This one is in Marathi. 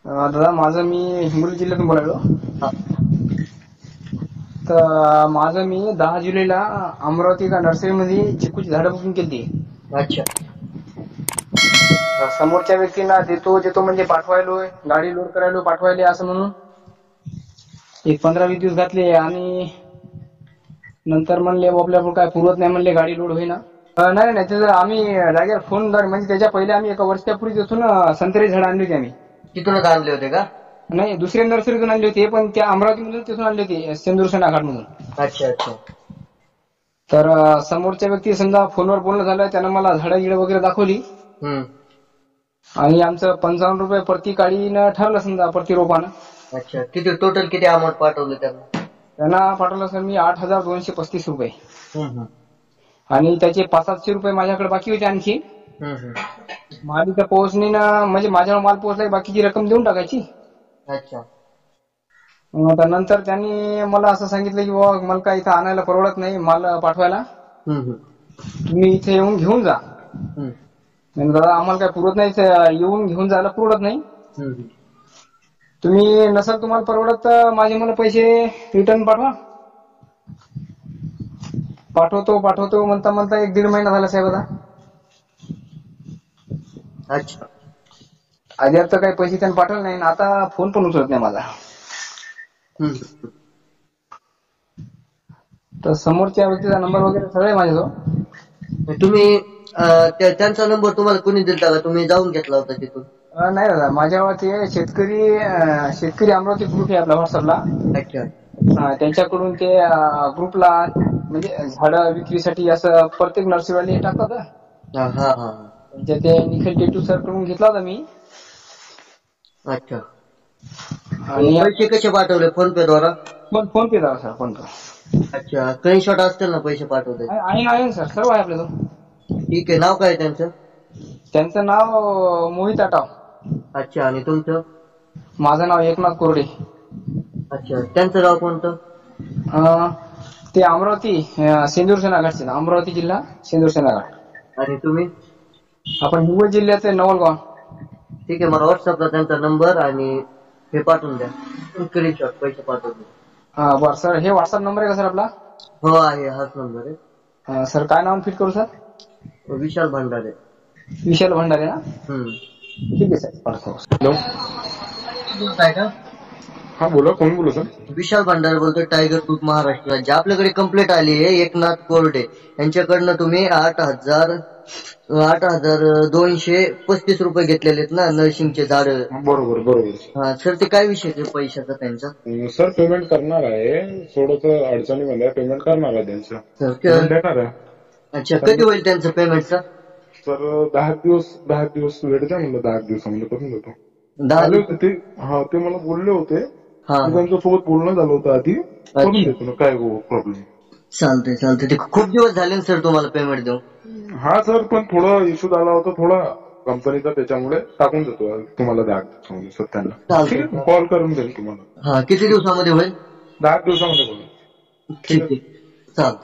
दादा माझं मी हिंगोली जिल्ह्यातून बोलायलो. हा. तर माझं मी 10 जुलैला अमरावती का नर्सरीमध्ये चिकूची झाडं बुकिंग केली. अच्छा. समोरच्या व्यक्तींना देतो म्हणजे पाठवायलोय, गाडी लोड करायलो पाठवायले असं म्हणून एक 15-20 दिवस घातले आणि नंतर म्हणले आपल्याकडून काय पुरवत नाही, म्हणले गाडी लोड होईना. नाही नाही त्याचं आम्ही जागेवर फोन म्हणजे त्याच्या पहिले आम्ही एका वर्षापूर्वी तिथून संत्र्याची झाडं आणली होती आम्ही. तिथूनच आणले होते का? नाही दुसऱ्या नर्सरीतून आणली होती, पण त्या अमरावतीमधून तिथून आणली होती, सेंदूरसेना घाटमधून. अच्छा अच्छा. तर समोरच्या व्यक्ती समजा फोनवर बोलणं झालं, त्यानं मला झाडं गिडं वगैरे दाखवली आणि आमचं 55 रुपये प्रति काडीनं ठरलं समजा प्रति रोपानं. अच्छा. किती टोटल किती अमाऊंट पाठवलं त्यांना पाठवलं सर मी 8,235 रुपये त्यांना? आणि त्याचे 500-700 रुपये माझ्याकडे बाकी होते आणखी. माल इथं पोहोचणे ना, म्हणजे माझ्यावर माल पोहोचला बाकीची रक्कम देऊन टाकायची. अच्छा. नंतर त्यांनी मला असं सांगितलं की बाबा मला काय इथं आणायला परवडत नाही माल पाठवायला, तुम्ही इथे येऊन घेऊन जा. दादा आम्हाला काय पुरत नाही, येऊन घेऊन जायला पुरवत नाही. तुम्ही नसेल तुम्हाला परवडत तर माझे मला पैसे रिटर्न पाठवा. पाठवतो म्हणता 1-1.5 महिना झाला साहेब आता. अच्छा. अद्याप तर काही पैसे त्यांनी पाठवले नाही, आता फोन पण उचलत नाही माझा. तर समोरच्या व्यक्तीचा नंबर वगैरे सगळे माझ्याजवळ. तुम्ही त्यांचा नंबर तुम्हाला कोणी दिलता का? तुम्ही जाऊन घेतला होता तिथून? नाही दादा, माझ्यावर ते शेतकरी अमरावती ग्रुप आहे आपला व्हॉट्सअपला. अच्छा. त्यांच्याकडून ते ग्रुपला म्हणजे झाडं विक्रीसाठी असं प्रत्येक नर्सरीवाले टाकतात. म्हणजे ते निखिल टेटू सर कडून घेतला होता मी. अच्छा. आणि पैसे कसे पाठवले? फोन पे द्वारा? फोन पे द्वारा सर, फोन पे. अच्छा. स्क्रीनशॉट असतील ना पैसे पाठवले? आहे सर, सर्व आहे आपल्याजवळ. ठीक आहे. नाव काय त्यांचं? त्यांचं नाव मोहित आटाव. अच्छा. आणि तुमचं? माझं नाव एकनाथ कोरडे. अच्छा. त्यांचं गाव कोणतं? ते अमरावती सेंदूरसेना घाटचे, अमरावती जिल्हा सेंदूरसेना घाट. आणि तुम्ही? आपण हिंगोली जिल्ह्याचे नवलगाव. ठीक आहे. मला व्हॉट्सअपला त्यांचा नंबर आणि हे पाठवून द्या, स्क्रीनशॉट पैसे पाठवून द्या. बरं सर, हे व्हॉट्सअप नंबर आहे का सर आपला? हो आहे, हाच नंबर आहे. सर काय नाव फिट करू सर? विशाल भंडारे. विशाल भंडारे ना? ठीक आहे सर, पाठवतो. हॅलो. काय का? हा बोला, कोण बोलू सर? विशाल भंडारे बोलतोय, टायगर ग्रुप महाराष्ट्र राज्य. आपल्याकडे कंप्लेंट आली आहे एकनाथ कोरडे यांच्याकडनं. तुम्ही 8,235 रुपये घेतलेले आहेत ना नर्सिंगचे झाड? बरोबर. हा सर, ते काय विषय पैशाचा त्यांचा? सर पेमेंट करणार आहे, थोडस अडचणीमध्ये पेमेंट करणार आहे त्यांचं. देणार आहे. अच्छा. कधी होईल त्यांचं पेमेंटचं? सर 10 दिवस वेळ द्या म्हणलं, 10 दिवसामध्ये करून देतो. 10 दिवस? ते मला बोलले होते, हा. त्यांच्यासोबत बोलणं झालं होतं आधी, करून देतो ना, काय प्रॉब्लेम. चालतंय. ते खूप दिवस झाले सर तुम्हाला पेमेंट देऊ. हा सर, पण थोडा इश्यू झाला होता थोडा कंपनीचा, त्याच्यामुळे टाकून देतो तुम्हाला 10 दिवसामध्ये सर. त्यांना कॉल करून देईल तुम्हाला. हा. किती दिवसामध्ये होईल? 10 दिवसामध्ये बोला. ठीक आहे. चालतंय.